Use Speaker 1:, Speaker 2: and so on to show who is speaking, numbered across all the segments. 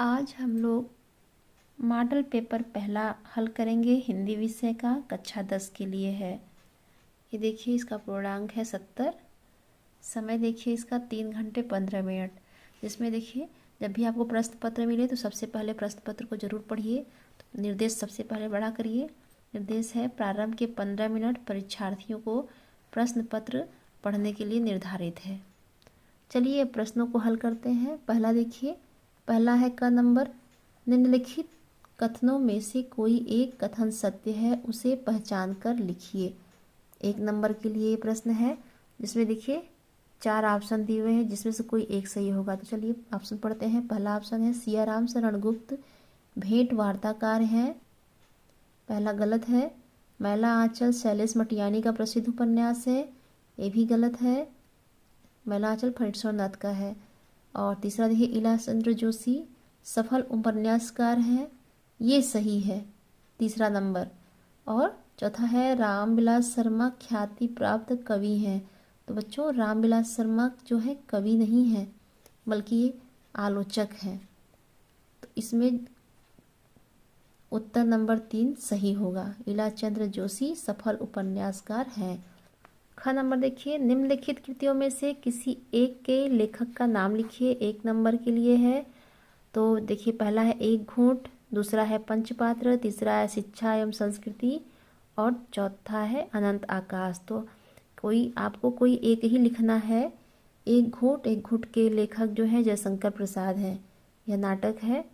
Speaker 1: आज हम लोग मॉडल पेपर पहला हल करेंगे। हिंदी विषय का कक्षा 10 के लिए है। ये देखिए, इसका पूर्णांक है 70। समय देखिए इसका 3 घंटे 15 मिनट। जिसमें देखिए, जब भी आपको प्रश्न पत्र मिले तो सबसे पहले प्रश्न पत्र को जरूर पढ़िए। तो निर्देश सबसे पहले बड़ा करिए। निर्देश है, प्रारंभ के 15 मिनट परीक्षार्थियों को प्रश्न पत्र पढ़ने के लिए निर्धारित है। चलिए प्रश्नों को हल करते हैं। पहला देखिए, पहला है क नंबर। निम्नलिखित कथनों में से कोई एक कथन सत्य है, उसे पहचान कर लिखिए। 1 नंबर के लिए प्रश्न है, जिसमें देखिए 4 ऑप्शन दिए हुए हैं, जिसमें से कोई एक सही होगा। तो चलिए ऑप्शन पढ़ते हैं। पहला ऑप्शन है, सियाराम शरणगुप्त भेंट वार्ताकार हैं। पहला गलत है। मैला आंचल शैलेश मटियानी का प्रसिद्ध उपन्यास है, ये भी गलत है। मैला आंचल फणीश्वर नाथ का है। और तीसरा देखिए, इलास चंद्र जोशी सफल उपन्यासकार हैं, ये सही है, तीसरा नंबर। और चौथा है, रामविलास शर्मा ख्याति प्राप्त कवि हैं। तो बच्चों, रामविलास शर्मा जो है कवि नहीं है, बल्कि ये आलोचक हैं। तो इसमें उत्तर नंबर 3 सही होगा। इलास चंद्र जोशी सफल उपन्यासकार हैं। ख नंबर देखिए, निम्नलिखित कृतियों में से किसी एक के लेखक का नाम लिखिए। 1 नंबर के लिए है। तो देखिए, पहला है एक घूंट, दूसरा है पंचपात्र, तीसरा है शिक्षा एवं संस्कृति और चौथा है अनंत आकाश। तो आपको कोई एक ही लिखना है। एक घूंट के लेखक जो है जयशंकर प्रसाद हैं। यह नाटक है।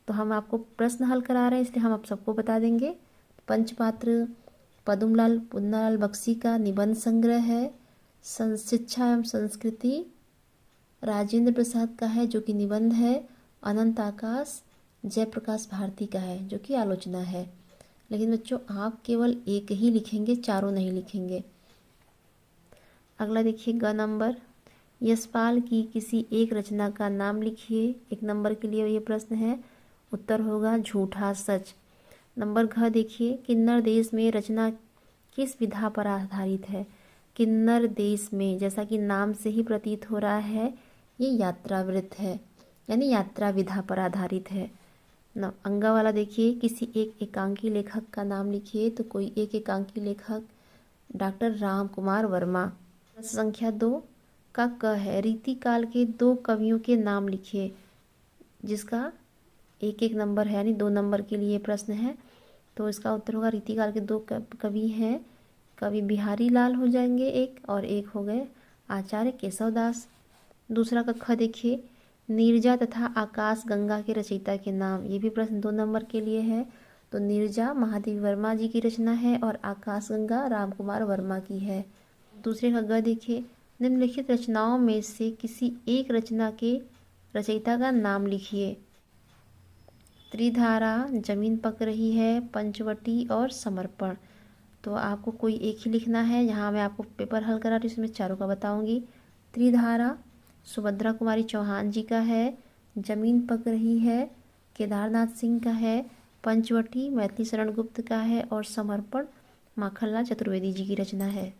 Speaker 1: तो हम आपको प्रश्न हल करा रहे हैं, इसलिए हम आप सबको बता देंगे। पंचपात्र पद्मलाल पुन्नालाल बख्शी का निबंध संग्रह है। शिक्षा एवं संस्कृति राजेंद्र प्रसाद का है, जो कि निबंध है। अनंत आकाश जयप्रकाश भारती का है, जो कि आलोचना है। लेकिन बच्चों, आप केवल एक ही लिखेंगे, चारों नहीं लिखेंगे। अगला देखिए, ग नंबर। यशपाल की किसी एक रचना का नाम लिखिए। 1 नंबर के लिए ये प्रश्न है। उत्तर होगा झूठा सच। नंबर घ देखिए, किन्नर देश में रचना किस विधा पर आधारित है। किन्नर देश में, जैसा कि नाम से ही प्रतीत हो रहा है, ये यात्रावृत्त है, यानी यात्रा विधा पर आधारित है। अंगा वाला देखिए, किसी एक एकांकी लेखक का नाम लिखिए। तो कोई एक एकांकी लेखक डॉक्टर राम कुमार वर्मा। प्रश्न संख्या 2 का क है, रीतिकाल के 2 कवियों के नाम लिखिए, जिसका 1 नंबर है, यानी 2 नंबर के लिए प्रश्न है। तो इसका उत्तर होगा, रीतिकाल के 2 कवि हैं, कवि बिहारी लाल हो जाएंगे एक, और एक हो गए आचार्य केशवदास। दूसरा का ख देखिए, नीरजा तथा आकाश गंगा के रचयिता के नाम। ये भी प्रश्न 2 नंबर के लिए है। तो नीरजा महादेवी वर्मा जी की रचना है और आकाश गंगा राम कुमार वर्मा की है। दूसरे का ग देखिए, निम्नलिखित रचनाओं में से किसी एक रचना के रचयिता का नाम लिखिए। त्रिधारा, जमीन पक रही है, पंचवटी और समर्पण। तो आपको कोई एक ही लिखना है। यहाँ मैं आपको पेपर हल करा रही हूँ, इसमें चारों का बताऊंगी। त्रिधारा सुभद्रा कुमारी चौहान जी का है। जमीन पक रही है केदारनाथ सिंह का है। पंचवटी मैथिली शरण गुप्त का है। और समर्पण माखनलाल चतुर्वेदी जी की रचना है।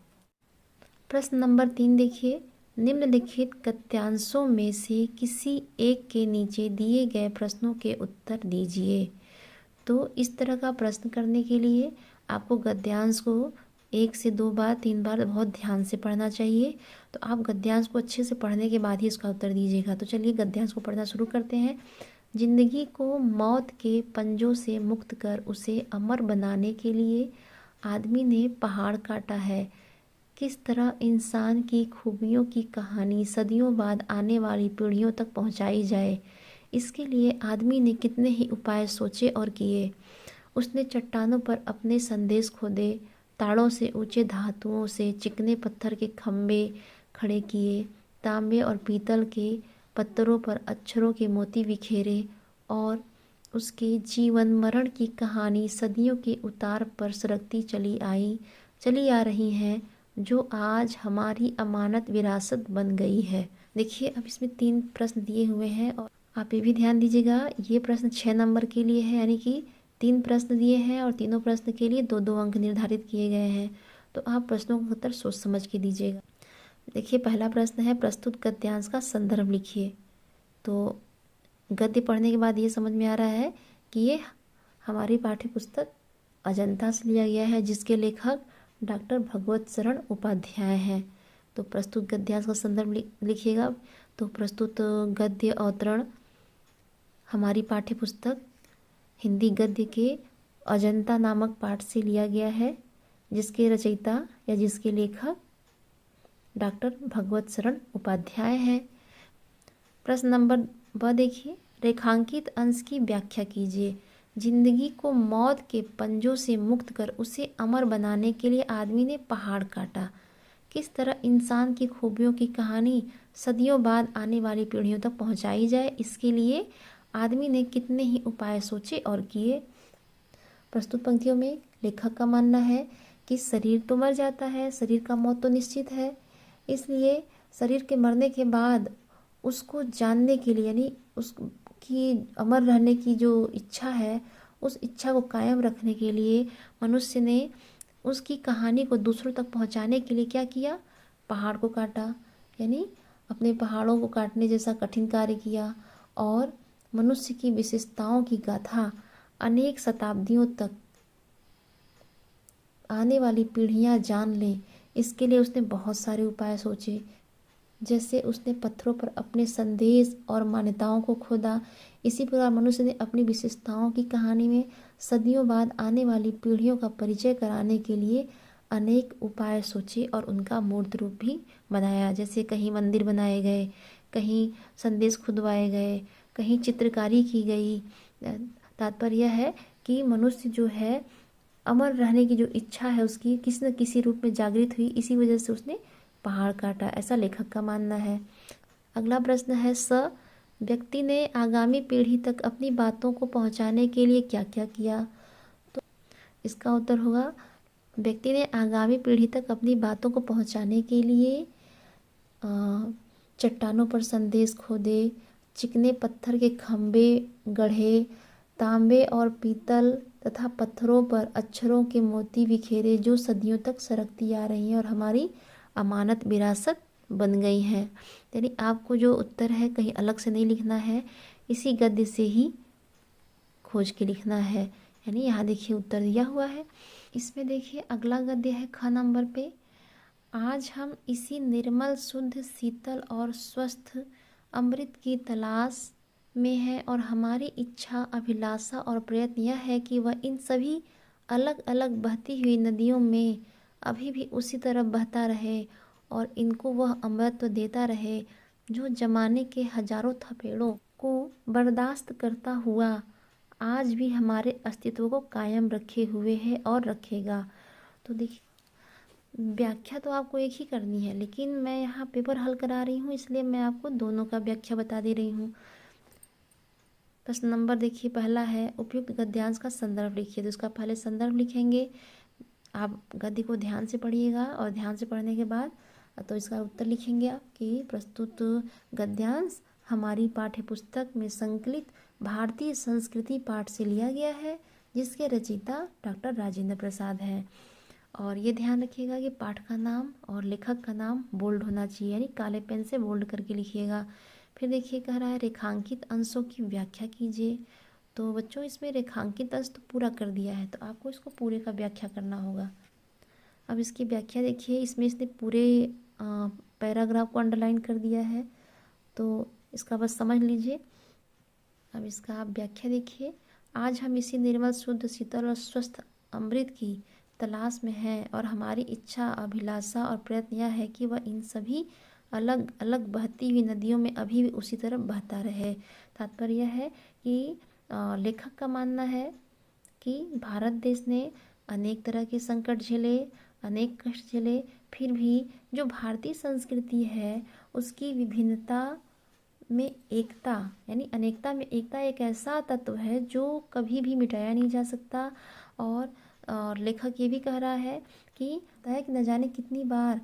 Speaker 1: प्रश्न नंबर 3 देखिए, निम्नलिखित गद्यांशों में से किसी एक के नीचे दिए गए प्रश्नों के उत्तर दीजिए। तो इस तरह का प्रश्न करने के लिए आपको गद्यांश को 1 से 2 बार 3 बार बहुत ध्यान से पढ़ना चाहिए। तो आप गद्यांश को अच्छे से पढ़ने के बाद ही इसका उत्तर दीजिएगा। तो चलिए गद्यांश को पढ़ना शुरू करते हैं। जिंदगी को मौत के पंजों से मुक्त कर उसे अमर बनाने के लिए आदमी ने पहाड़ काटा है। किस तरह इंसान की खूबियों की कहानी सदियों बाद आने वाली पीढ़ियों तक पहुंचाई जाए, इसके लिए आदमी ने कितने ही उपाय सोचे और किए। उसने चट्टानों पर अपने संदेश खोदे, ताड़ों से ऊंचे धातुओं से चिकने पत्थर के खम्भे खड़े किए, तांबे और पीतल के पत्थरों पर अक्षरों के मोती बिखेरे, और उसके जीवन मरण की कहानी सदियों के उतार पर सरकती चली आ रही हैं, जो आज हमारी अमानत विरासत बन गई है। देखिए, अब इसमें 3 प्रश्न दिए हुए हैं, और आप ये भी ध्यान दीजिएगा, ये प्रश्न 6 नंबर के लिए है, यानी कि 3 प्रश्न दिए हैं और तीनों प्रश्न के लिए 2-2 अंक निर्धारित किए गए हैं। तो आप प्रश्नों का उत्तर सोच समझ के दीजिएगा। देखिए, पहला प्रश्न है, प्रस्तुत गद्यांश का संदर्भ लिखिए। तो गद्य पढ़ने के बाद ये समझ में आ रहा है कि ये हमारी पाठ्य पुस्तक अजंता से लिया गया है, जिसके लेखक डॉक्टर भगवत शरण उपाध्याय हैं। तो प्रस्तुत गद्यांश का संदर्भ लिखिएगा। तो प्रस्तुत गद्य अवतरण हमारी पाठ्य पुस्तक हिंदी गद्य के अजंता नामक पाठ से लिया गया है, जिसके रचयिता या जिसके लेखक डॉक्टर भगवत शरण उपाध्याय हैं। प्रश्न नंबर ब देखिए, रेखांकित अंश की व्याख्या कीजिए। जिंदगी को मौत के पंजों से मुक्त कर उसे अमर बनाने के लिए आदमी ने पहाड़ काटा। किस तरह इंसान की खूबियों की कहानी सदियों बाद आने वाली पीढ़ियों तक पहुंचाई जाए, इसके लिए आदमी ने कितने ही उपाय सोचे और किए। प्रस्तुत पंक्तियों में लेखक का मानना है कि शरीर तो मर जाता है, शरीर का मौत तो निश्चित है, इसलिए शरीर के मरने के बाद उसको जानने के लिए, यानी उसकी अमर रहने की जो इच्छा है, उस इच्छा को कायम रखने के लिए मनुष्य ने उसकी कहानी को दूसरों तक पहुंचाने के लिए क्या किया, पहाड़ को काटा, यानी अपने पहाड़ों को काटने जैसा कठिन कार्य किया और मनुष्य की विशेषताओं की गाथा अनेक शताब्दियों तक आने वाली पीढ़ियां जान लें, इसके लिए उसने बहुत सारे उपाय सोचे। जैसे उसने पत्थरों पर अपने संदेश और मान्यताओं को खोदा, इसी प्रकार मनुष्य ने अपनी विशेषताओं की कहानी में सदियों बाद आने वाली पीढ़ियों का परिचय कराने के लिए अनेक उपाय सोचे और उनका मूर्त रूप भी बनाया। जैसे कहीं मंदिर बनाए गए, कहीं संदेश खुदवाए गए, कहीं चित्रकारी की गई। तात्पर्य यह है कि मनुष्य जो है अमर रहने की जो इच्छा है उसकी किसी न किसी रूप में जागृत हुई, इसी वजह से उसने पहाड़ काटा, ऐसा लेखक का मानना है। अगला प्रश्न है स, व्यक्ति ने आगामी पीढ़ी तक अपनी बातों को पहुंचाने के लिए क्या क्या किया। तो इसका उत्तर होगा, व्यक्ति ने आगामी पीढ़ी तक अपनी बातों को पहुंचाने के लिए चट्टानों पर संदेश खोदे, चिकने पत्थर के खंभे गढ़े, तांबे और पीतल तथा पत्थरों पर अक्षरों के मोती बिखेरे, जो सदियों तक सरकती आ रही हैं और हमारी अमानत विरासत बन गई हैं। यानी आपको जो उत्तर है कहीं अलग से नहीं लिखना है, इसी गद्य से ही खोज के लिखना है। यानी यहाँ देखिए उत्तर दिया हुआ है। इसमें देखिए अगला गद्य है ख नंबर पे, आज हम इसी निर्मल शुद्ध शीतल और स्वस्थ अमृत की तलाश में है और हमारी इच्छा अभिलाषा और प्रयत्न यह है कि वह इन सभी अलग अलग बहती हुई नदियों में अभी भी उसी तरह बहता रहे और इनको वह अमृतत्व देता रहे जो जमाने के हजारों थपेड़ों को बर्दाश्त करता हुआ आज भी हमारे अस्तित्व को कायम रखे हुए है और रखेगा। तो देखिए व्याख्या तो आपको एक ही करनी है, लेकिन मैं यहाँ पेपर हल करा रही हूँ, इसलिए मैं आपको दोनों का व्याख्या बता दे रही हूँ। प्रश्न नंबर देखिए पहला है, उपयुक्त गद्यांश का संदर्भ लिखिए। तो इसका पहले संदर्भ लिखेंगे, आप गद्य को ध्यान से पढ़िएगा और ध्यान से पढ़ने के बाद तो इसका उत्तर लिखेंगे आप कि प्रस्तुत गद्यांश हमारी पाठ्य पुस्तक में संकलित भारतीय संस्कृति पाठ से लिया गया है, जिसके रचयिता डॉक्टर राजेंद्र प्रसाद हैं। और ये ध्यान रखिएगा कि पाठ का नाम और लेखक का नाम बोल्ड होना चाहिए, यानी काले पेन से बोल्ड करके लिखिएगा। फिर देखिए कह रहा है रेखांकित अंशों की व्याख्या कीजिए। तो बच्चों इसमें रेखांकित अंश तो पूरा कर दिया है, तो आपको इसको पूरे का व्याख्या करना होगा। अब इसकी व्याख्या देखिए, इसमें इसने पूरे पैराग्राफ को अंडरलाइन कर दिया है, तो इसका बस समझ लीजिए। अब इसका आप व्याख्या देखिए, आज हम इसी निर्मल शुद्ध शीतल और स्वस्थ अमृत की तलाश में हैं और हमारी इच्छा अभिलाषा और प्रयत्न यह है कि वह इन सभी अलग अलग बहती हुई नदियों में अभी भी उसी तरह बहता रहे। तात्पर्य यह है कि लेखक का मानना है कि भारत देश ने अनेक तरह के संकट झेले, अनेक कष्ट झेले, फिर भी जो भारतीय संस्कृति है उसकी विभिन्नता में एकता, यानी अनेकता में एकता एक ऐसा तत्व है जो कभी भी मिटाया नहीं जा सकता। और लेखक ये भी कह रहा है कि न जाने कितनी बार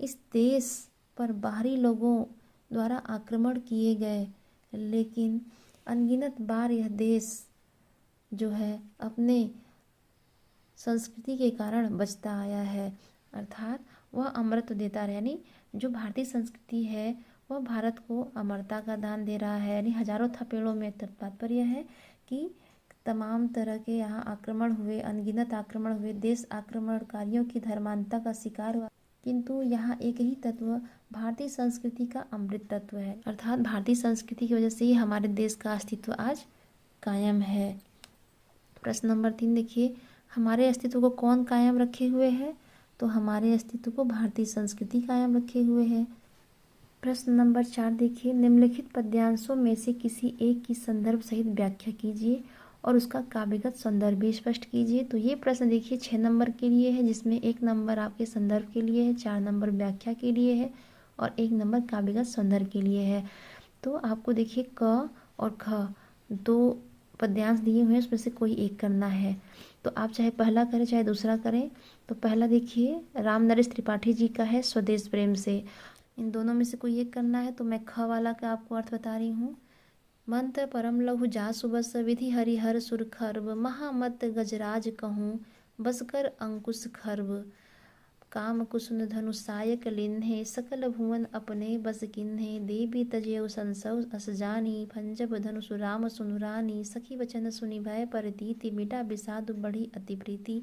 Speaker 1: इस देश पर बाहरी लोगों द्वारा आक्रमण किए गए, लेकिन अनगिनत बार यह देश जो है अपने संस्कृति के कारण बचता आया है, अर्थात वह अमृत देता रहे। यानी जो भारतीय संस्कृति है वह भारत को अमरता का दान दे रहा है। यानी हजारों था पेड़ों में तात्पर्य है कि तमाम तरह के यहाँ आक्रमण हुए, अनगिनत आक्रमण हुए, देश आक्रमणकारियों की धर्मांधता का शिकार हुआ, किंतु यहाँ एक ही तत्व भारतीय संस्कृति का अमृत तत्व है। अर्थात भारतीय संस्कृति की वजह से ही हमारे देश का अस्तित्व आज कायम है। प्रश्न नंबर 3 देखिए, हमारे अस्तित्व को कौन कायम रखे हुए है? तो हमारे अस्तित्व को भारतीय संस्कृति कायम रखे हुए है। प्रश्न नंबर 4 देखिए, निम्नलिखित पद्यांशों में से किसी एक की संदर्भ सहित व्याख्या कीजिए और उसका काव्यगत सौंदर्य भी स्पष्ट कीजिए। तो ये प्रश्न देखिए 6 नंबर के लिए है, जिसमें 1 नंबर आपके संदर्भ के लिए है, 4 नंबर व्याख्या के लिए है और 1 नंबर काव्यगत सौंदर्य के लिए है। तो आपको देखिए क और ख 2 पद्यांश दिए हुए हैं, उसमें से कोई एक करना है। तो आप चाहे पहला करें चाहे दूसरा करें। तो पहला देखिए राम नरेश त्रिपाठी जी का है, स्वदेश प्रेम से। इन दोनों में से कोई एक करना है। तो मैं ख वाला का आपको अर्थ बता रही हूँ। मंत्र परम लघु जासु बस विधि हरिहर सुर खर्व महामत गजराज कहूँ बसकर अंकुश खर्व काम कुसुन धनु सायक लिन्हे सकल भुवन अपने बस किन्हे देवी तजेउ संसव असजानी भंजब धनु सुराम सुनुरानी सखी वचन सुनि भय परतीति मिटा विषाद बढ़ी अति प्रीति।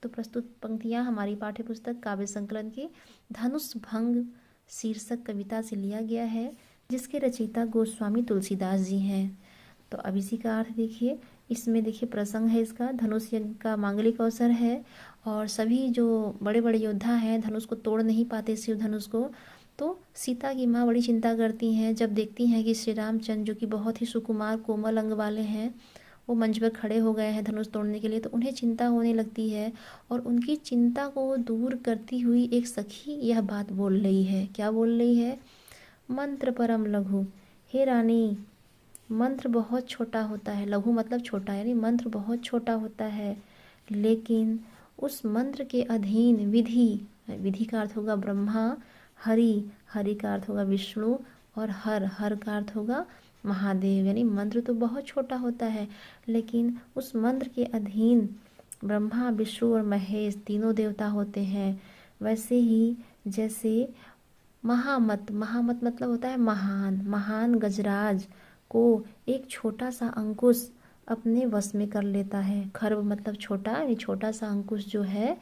Speaker 1: तो प्रस्तुत पंक्तियाँ हमारी पाठ्य पुस्तक काव्य संकलन के धनुष भंग शीर्षक कविता से लिया गया है, जिसके रचयिता गोस्वामी तुलसीदास जी हैं। तो अब इसी का अर्थ देखिए, इसमें देखिए प्रसंग है इसका, धनुष यज्ञ का मांगलिक अवसर है और सभी जो बड़े बड़े योद्धा हैं धनुष को तोड़ नहीं पाते, शिव धनुष को। तो सीता की माँ बड़ी चिंता करती हैं जब देखती हैं कि श्री रामचंद्र जो कि बहुत ही सुकुमार कोमल अंग वाले हैं, वो मंच पर खड़े हो गए हैं धनुष तोड़ने के लिए। तो उन्हें चिंता होने लगती है और उनकी चिंता को दूर करती हुई एक सखी यह बात बोल रही है। क्या बोल रही है? मंत्र परम लघु, हे रानी मंत्र बहुत छोटा होता है, लघु मतलब छोटा, यानी मंत्र बहुत छोटा होता है, लेकिन उस मंत्र के अधीन विधि, विधि का अर्थ होगा ब्रह्मा, हरि, हरि का अर्थ होगा विष्णु और हर, हर का अर्थ होगा महादेव। यानी मंत्र तो बहुत छोटा होता है, लेकिन उस मंत्र के अधीन ब्रह्मा, विष्णु और महेश तीनों देवता होते हैं। वैसे ही जैसे महामत, महामत मतलब होता है महान, महान गजराज को एक छोटा सा अंकुश अपने वश में कर लेता है। खर्व मतलब छोटा, ये छोटा सा अंकुश जो है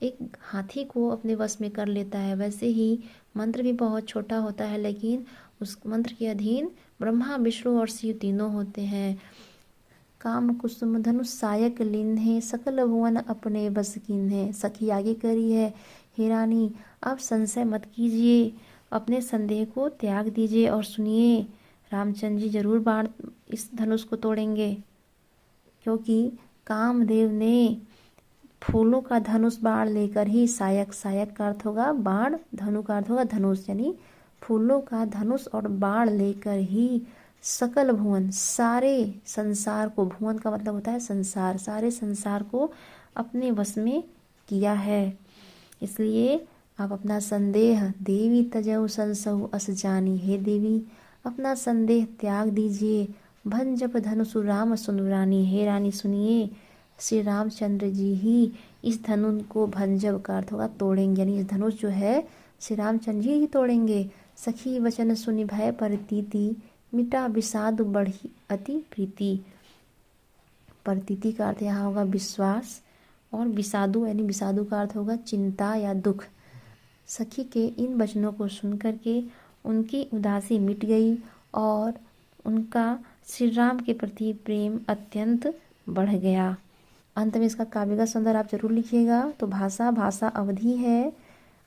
Speaker 1: एक हाथी को अपने वश में कर लेता है। वैसे ही मंत्र भी बहुत छोटा होता है, लेकिन उस मंत्र के अधीन ब्रह्मा, विष्णु और शिव तीनों होते हैं। काम कुसुम धनुष सायक लिन्हे सकल भुवन अपने बस कीन्हे। सखी आगे करी है, हे रानी आप संशय मत कीजिए, अपने संदेह को त्याग दीजिए और सुनिए, रामचंद्र जी जरूर बाण इस धनुष को तोड़ेंगे, क्योंकि कामदेव ने फूलों का धनुष बाण लेकर ही, सायक, सायक का अर्थ होगा बाण, धनु का अर्थ होगा धनुष, यानी फूलों का धनुष और बाण लेकर ही सकल भुवन, सारे संसार को, भुवन का मतलब होता है संसार, सारे संसार को अपने वश में किया है। इसलिए आप अपना संदेह देवी तजऊ संसहु अस जानी, हे देवी अपना संदेह त्याग दीजिए। भंजप धनुषु राम सुनुरानी, हे रानी सुनिए, श्री रामचंद्र जी ही इस धनु को, भंजब का अर्थ होगा तोड़ेंगे, यानी इस धनुष जो है श्री रामचंद्र जी ही तोड़ेंगे। सखी वचन सुनि भय परतीति मिटा विषाद बढ़ी अति प्रीति। परतीति का अर्थ यहाँ होगा विश्वास और विषादु, यानी विषादु का अर्थ होगा चिंता या दुख। सखी के इन वचनों को सुनकर के उनकी उदासी मिट गई और उनका श्री राम के प्रति प्रेम अत्यंत बढ़ गया। अंत में इसका काव्य सौंदर्य आप जरूर लिखिएगा। तो भाषा, भाषा अवधि है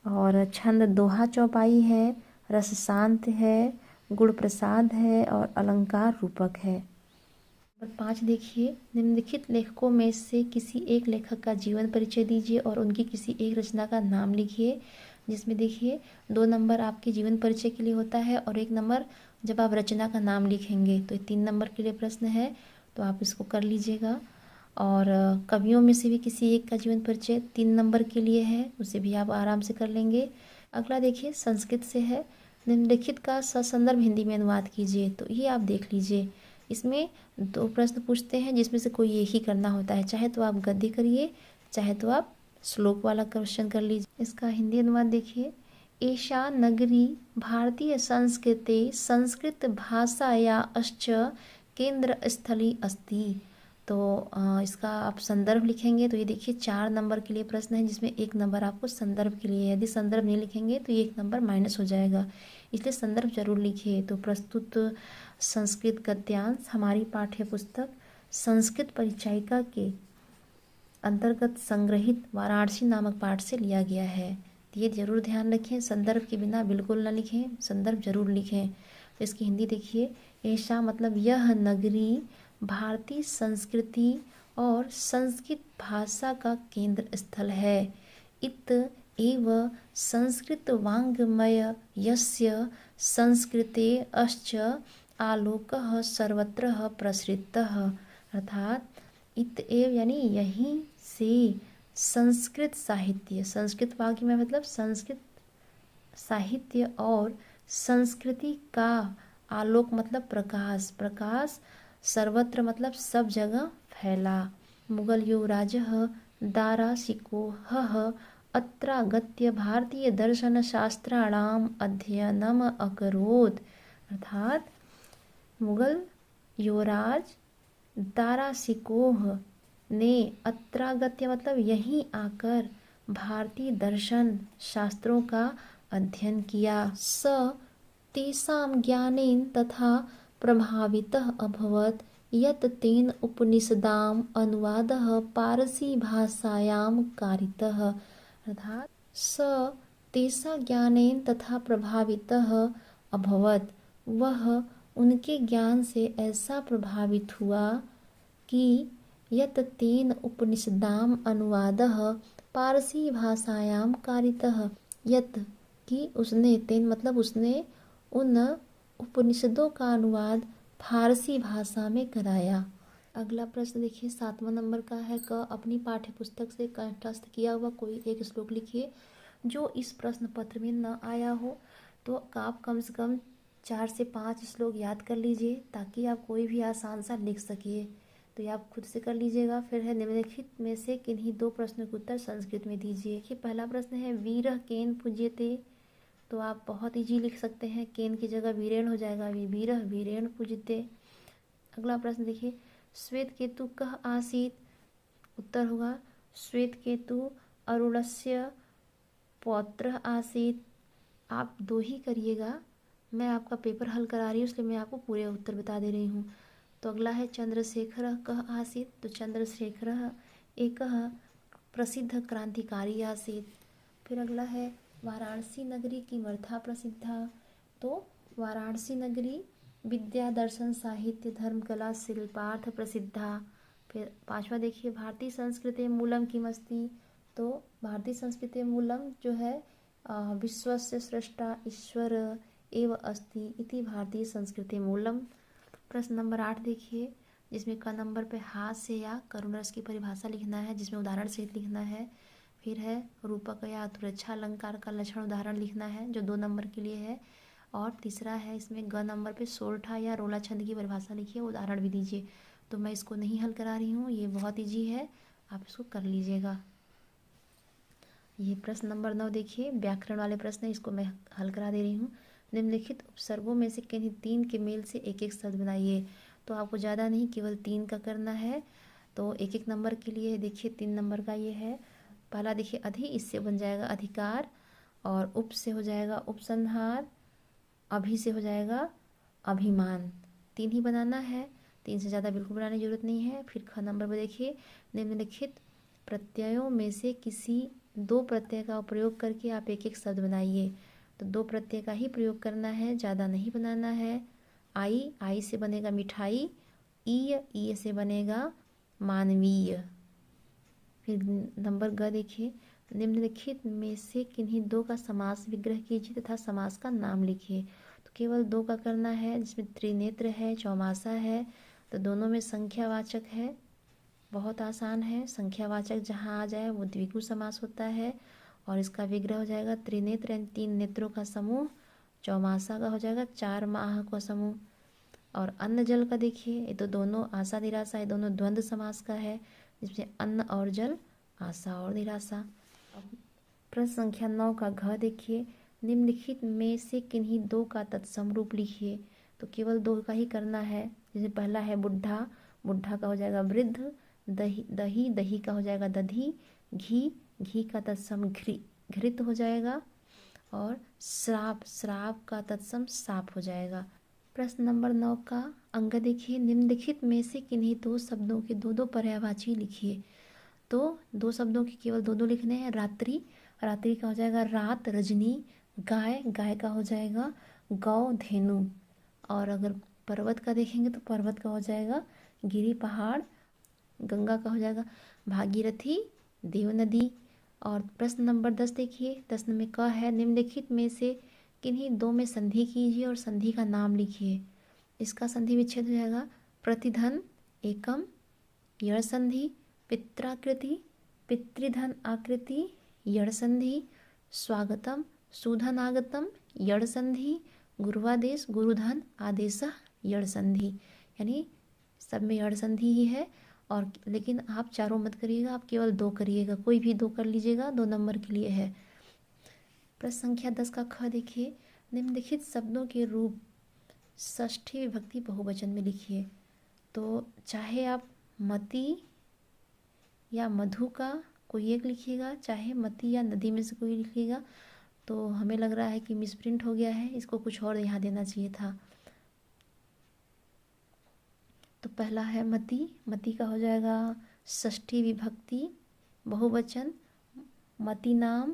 Speaker 1: और छंद दोहा चौपाई है, रस शांत है, गुण प्रसाद है और अलंकार रूपक है। नंबर 5 देखिए, निम्नलिखित लेखकों में से किसी एक लेखक का जीवन परिचय दीजिए और उनकी किसी एक रचना का नाम लिखिए। जिसमें देखिए 2 नंबर आपके जीवन परिचय के लिए होता है और 1 नंबर जब आप रचना का नाम लिखेंगे। तो 3 नंबर के लिए प्रश्न है, तो आप इसको कर लीजिएगा। और कवियों में से भी किसी एक का जीवन परिचय 3 नंबर के लिए है, उसे भी आप आराम से कर लेंगे। अगला देखिए संस्कृत से है, निम्नलिखित का ससंदर्भ हिंदी में अनुवाद कीजिए। तो ये आप देख लीजिए, इसमें 2 प्रश्न पूछते हैं जिसमें से कोई एक ही करना होता है, चाहे तो आप गद्य करिए, चाहे तो आप श्लोक वाला क्वेश्चन कर लीजिए। इसका हिंदी अनुवाद देखिए, एषा नगरी भारतीय संस्कृते संस्कृत भाषायाश्च केंद्रस्थली अस्ति। तो इसका आप संदर्भ लिखेंगे तो ये देखिए 4 नंबर के लिए प्रश्न है, जिसमें 1 नंबर आपको संदर्भ के लिए है। यदि संदर्भ नहीं लिखेंगे तो ये 1 नंबर माइनस हो जाएगा, इसलिए संदर्भ जरूर लिखिए। तो प्रस्तुत संस्कृत गद्यांश हमारी पाठ्य पुस्तक संस्कृत परिचायिका के अंतर्गत संग्रहित वाराणसी नामक पाठ से लिया गया है। तो ये जरूर ध्यान रखें, संदर्भ के बिना बिल्कुल ना लिखें, संदर्भ जरूर लिखें। तो इसकी हिंदी देखिए, ऐसा मतलब यह नगरी भारतीय संस्कृति और संस्कृत भाषा का केंद्र स्थल है। इत एव संस्कृत वाङ्मय यस्य संस्कृते अश्च आलोकः सर्वत्र प्रसृतः। अर्थात इत एव यानी यहीं से संस्कृत साहित्य, संस्कृत वाग्मय में मतलब संस्कृत साहित्य और संस्कृति का आलोक मतलब प्रकाश, प्रकाश सर्वत्र मतलब सब जगह फैला। मुगल युवराजः दाराशिकोहः अत्रागत्य भारतीय दर्शनशास्त्राणाम् अध्ययनम् अकरोत्। अर्थात मुगल युवराज दाराशिकोह ने अत्रागत्य मतलब यहीं आकर भारतीय दर्शन शास्त्रों का अध्ययन किया। स तेषां ज्ञानेन तथा प्रभावितः अभवत् यत् तेन उपनिषदाम् अनुवादः पारसी भाषायां कारितः। अर्थात स तेषां ज्ञानेन तथा प्रभावितः अभवत्, वह उनके ज्ञान से ऐसा प्रभावित हुआ कि यत् तेन उपनिषदाम् अनुवादः पारसी भाषायां कारितः, यत् कि उसने, तेन मतलब उसने, उन उपनिषदों का अनुवाद फारसी भाषा में कराया। अगला प्रश्न देखिए 7वां नंबर का है। क अपनी पाठ्य पुस्तक से कंठस्थ किया हुआ कोई एक श्लोक लिखिए जो इस प्रश्न पत्र में न आया हो। तो आप कम से कम 4 से 5 श्लोक याद कर लीजिए ताकि आप कोई भी आसान सा लिख सकिए। तो ये आप खुद से कर लीजिएगा। फिर है निम्नलिखित में से किन्हीं 2 प्रश्नों के उत्तर संस्कृत में दीजिए। कि पहला प्रश्न है वीरः केन पूज्यते, तो आप बहुत इजी लिख सकते हैं, केन की जगह वीरेण हो जाएगा, वीरः वीरेण पूज्यते। अगला प्रश्न देखिए श्वेत केतु कः आसीत्, उत्तर होगा श्वेत केतु अरुणस्य पौत्रः आसीत्। आप 2 ही करिएगा, मैं आपका पेपर हल करा रही हूँ इसलिए मैं आपको पूरे उत्तर बता दे रही हूँ। तो अगला है चंद्रशेखरः कः आसीत्, तो चंद्रशेखरः एकः प्रसिद्ध क्रांतिकारी आसीत्। फिर अगला है वाराणसी नगरी किमर्था प्रसिद्धा, तो वाराणसी नगरी विद्या दर्शन साहित्य धर्म कला शिल्पार्थ प्रसिद्धा। फिर 5वां देखिए भारतीय संस्कृति मूलम किमस्ति, तो भारतीय संस्कृति मूलम जो है विश्वस्य स्रष्टा ईश्वर एव अस्ति इति भारतीय संस्कृति मूलम। प्रश्न नंबर 8 देखिए जिसमें क नंबर पे हास्य या करुण रस की परिभाषा लिखना है, जिसमें उदाहरण सहित लिखना है। फिर है रूपक या अतुरच्छा अलंकार का लक्षण उदाहरण लिखना है जो 2 नंबर के लिए है। और तीसरा है इसमें ग नंबर पे सोरठा या रोला छंद की परिभाषा लिखिए, उदाहरण भी दीजिए। तो मैं इसको नहीं हल करा रही हूँ, ये बहुत ईजी है, आप इसको कर लीजिएगा। ये प्रश्न नंबर 9 देखिए व्याकरण वाले प्रश्न है, इसको मैं हल करा दे रही हूँ। निम्नलिखित उपसर्गों में से किन्हीं 3 के मेल से एक एक शब्द बनाइए। तो आपको ज़्यादा नहीं केवल 3 का करना है। तो एक एक नंबर के लिए देखिए 3 नंबर का ये है। पहला देखिए अधि, इससे बन जाएगा अधिकार, और उप से हो जाएगा उपसंहार, अभि से हो जाएगा अभिमान। 3 ही बनाना है, 3 से ज़्यादा बिल्कुल बनाने की जरूरत नहीं है। फिर ख नंबर पर देखिए निम्नलिखित प्रत्ययों में से किसी 2 प्रत्यय का प्रयोग करके आप एक एक शब्द बनाइए। तो 2 प्रत्यय का ही प्रयोग करना है, ज़्यादा नहीं बनाना है। आई, आई से बनेगा मिठाई, ई से बनेगा मानवीय। फिर नंबर ग देखिए निम्नलिखित में से किन्हीं 2 का समास विग्रह कीजिए तथा समास का नाम लिखिए। तो केवल 2 का करना है, जिसमें त्रिनेत्र है, चौमासा है, तो दोनों में संख्यावाचक है, बहुत आसान है। संख्यावाचक जहाँ आ जाए वो द्विगु समास होता है और इसका विग्रह हो जाएगा त्रिनेत्र यानी 3 नेत्रों का समूह, चौमासा का हो जाएगा 4 माह का समूह। और अन्न जल का देखिए ये तो दोनों आशा निराशा, ये दोनों द्वंद्व समास का है, जिसमें अन्न और जल आशा और निराशा। प्रश्न संख्या 9 का घ देखिए निम्नलिखित में से किन्हीं दो का तत्सम रूप लिखिए। तो केवल दो का ही करना है। जैसे पहला है बुढ़ा, बुढ़ा का हो जाएगा वृद्ध, दही दही दही का हो जाएगा दधी, घी घी का तत्सम घृत हो जाएगा, और श्राप श्राप का तत्सम साप हो जाएगा। प्रश्न नंबर 9 का अंक देखिए, निम्नलिखित में से किन्हीं दो शब्दों के दो दो पर्यायवाची लिखिए। तो दो शब्दों के केवल दो दो लिखने हैं। रात्रि, रात्रि का हो जाएगा रात रजनी, गाय गाय का हो जाएगा गौ धेनु, और अगर पर्वत का देखेंगे तो पर्वत का हो जाएगा गिरी पहाड़, गंगा का हो जाएगा भागीरथी देव नदी। और प्रश्न नंबर 10 देखिए, 10 में क है, निम्नलिखित में से किन्हीं दो में संधि कीजिए और संधि का नाम लिखिए। इसका संधि विच्छेद हो जाएगा प्रतिधन एकम यण संधि, पित्राकृति पितृधन आकृति यण संधि, स्वागतम सुधन आगतम यण संधि, गुरुवादेश गुरुधन आदेश यण संधि। यानी सब में यण संधि ही है, और लेकिन आप चारों मत करिएगा, आप केवल दो करिएगा, कोई भी दो कर लीजिएगा, 2 नंबर के लिए है। प्रश्न संख्या 10 का ख देखिए, निम्नलिखित शब्दों के रूप षष्ठी विभक्ति बहुवचन में लिखिए। तो चाहे आप मति या मधु का कोई एक लिखिएगा, चाहे मति या नदी में से कोई लिखिएगा। तो हमें लग रहा है कि मिसप्रिंट हो गया है, इसको कुछ और यहाँ देना चाहिए था। तो पहला है मति, मति का हो जाएगा षष्ठी विभक्ति बहुवचन मति नाम।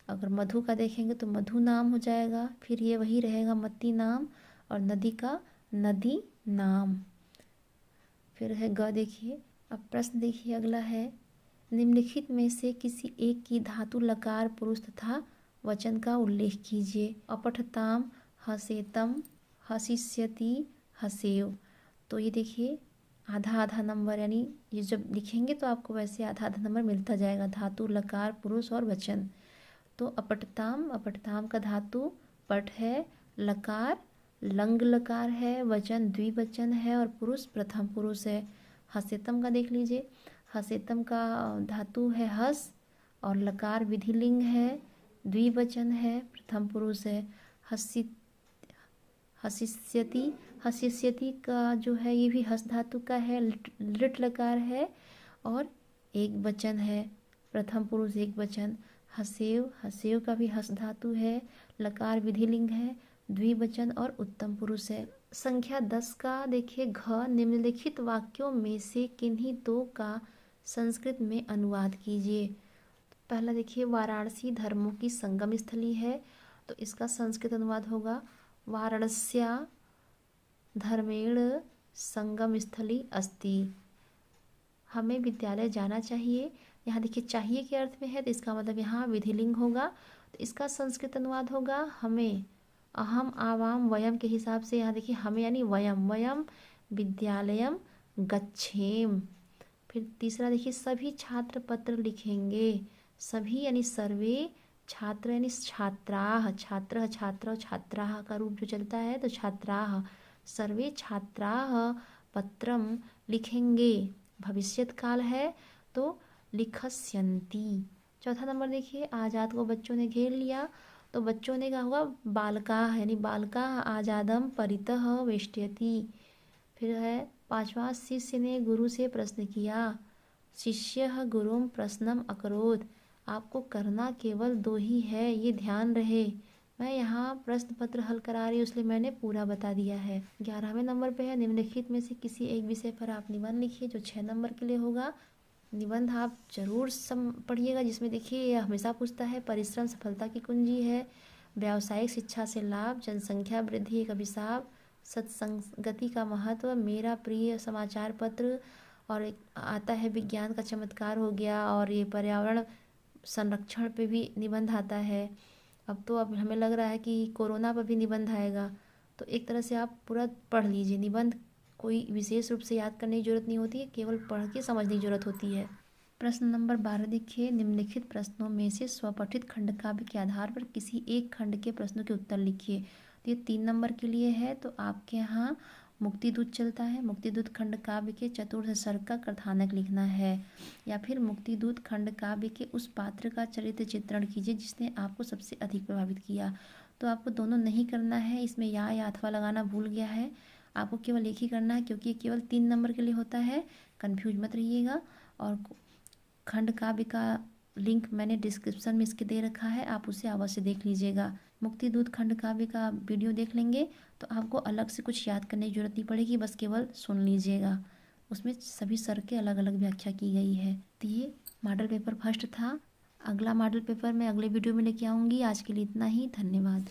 Speaker 1: अगर मधु का देखेंगे तो मधु नाम हो जाएगा, फिर ये वही रहेगा मति नाम, और नदी का नदी नाम। फिर है ग देखिए। अब प्रश्न देखिए अगला है, निम्नलिखित में से किसी एक की धातु लकार पुरुष तथा वचन का उल्लेख कीजिए। अपठताम हसेतम हसिष्यति हसेव। तो ये देखिए आधा आधा नंबर, यानी ये जब लिखेंगे तो आपको वैसे आधा आधा नंबर मिलता जाएगा। धातु लकार पुरुष और वचन। तो अपठताम, अपठताम का धातु पट है, लकार लंग लकार है, वचन द्विवचन है, और पुरुष प्रथम पुरुष है। हसेतम का देख लीजिए, हसेतम का धातु है हस, और लकार विधिलिंग है, द्विवचन है, प्रथम पुरुष है। हसी हसिष्यति, हसिष्यति का जो है ये भी हस धातु का है, लिट लकार है, और एक वचन है, प्रथम पुरुष एक वचन। हसेव, हसेव का भी हस धातु है, लकार विधिलिंग है, द्विवचन और उत्तम पुरुष है। संख्या 10 का देखिए घ, निम्नलिखित वाक्यों में से किन्हीं दो का संस्कृत में अनुवाद कीजिए। पहला देखिए, वाराणसी धर्मों की संगम स्थली है, तो इसका संस्कृत अनुवाद होगा वाराणस्या धर्मेण संगम स्थली अस्ति। हमें विद्यालय जाना चाहिए, यहाँ देखिए चाहिए के अर्थ में है, तो इसका मतलब यहाँ विधिलिंग होगा। तो इसका संस्कृत अनुवाद होगा हमें, अहम आवाम वयम के हिसाब से यहाँ देखिए हमें यानी वयम, वयम विद्यालयम गच्छेम। फिर तीसरा देखिए, सभी छात्र पत्र लिखेंगे। सभी यानी सर्वे, छात्र यानी छात्राः, छात्र छात्र छात्राः का रूप जो चलता है, तो छात्राः, सर्वे छात्राः पत्रम लिखेंगे। भविष्यत काल है तो लिखस्यन्ति। चौथा नंबर देखिए, आजाद को बच्चों ने घेर लिया, तो बच्चों ने कहा होगा बालकाः, यानी बालकाः आजादम परितः वेष्टयति। फिर है पांचवा, शिष्य ने गुरु से प्रश्न किया। शिष्यः गुरुम प्रश्नम अकरोत्। आपको करना केवल दो ही है, ये ध्यान रहे। मैं यहाँ प्रश्न पत्र हल करा रही हूँ, इसलिए मैंने पूरा बता दिया है। 11वें नंबर पे है, निम्नलिखित में से किसी एक विषय पर आप निबंध लिखिए, जो 6 नंबर के लिए होगा। निबंध आप जरूर पढ़िएगा, जिसमें देखिए यह हमेशा पूछता है, परिश्रम सफलता की कुंजी है, व्यावसायिक शिक्षा से लाभ, जनसंख्या वृद्धि एक अभिशाप, सत्संगति का महत्व, मेरा प्रिय समाचार पत्र, और एक आता है विज्ञान का चमत्कार हो गया, और ये पर्यावरण संरक्षण पे भी निबंध आता है। अब हमें लग रहा है कि कोरोना पर भी निबंध आएगा, तो एक तरह से आप पूरा पढ़ लीजिए। निबंध कोई विशेष रूप से याद करने की जरूरत नहीं होती है, केवल पढ़ के समझने की जरूरत होती है। प्रश्न नंबर 12 देखिए, निम्नलिखित प्रश्नों में से स्वपठित खंड काव्य के आधार पर किसी एक खंड के प्रश्नों के उत्तर लिखिए। तो ये 3 नंबर के लिए है, तो आपके यहाँ मुक्तिदूत चलता है, मुक्तिदूत खंड काव्य के चतुर्थ सर्ग का कथानक लिखना है। या फिर मुक्तिदूत खंड काव्य के उस पात्र का चरित्र चित्रण कीजिए जिसने आपको सबसे अधिक प्रभावित किया। तो आपको दोनों नहीं करना है, इसमें या अथवा लगाना भूल गया है, आपको केवल एक ही करना है क्योंकि ये केवल 3 नंबर के लिए होता है, कन्फ्यूज मत रहिएगा। और खंड काव्य का लिंक मैंने डिस्क्रिप्शन में इसके दे रखा है, आप उसे अवश्य देख लीजिएगा। मुक्तिदूत खंड काव्य का वीडियो देख लेंगे तो आपको अलग से कुछ याद करने की जरूरत नहीं पड़ेगी, बस केवल सुन लीजिएगा। उसमें सभी सर्ग के अलग अलग व्याख्या की गई है। तो ये मॉडल पेपर फर्स्ट था। अगला मॉडल पेपर मैं अगले वीडियो में लेके आऊँगी। आज के लिए इतना ही, धन्यवाद।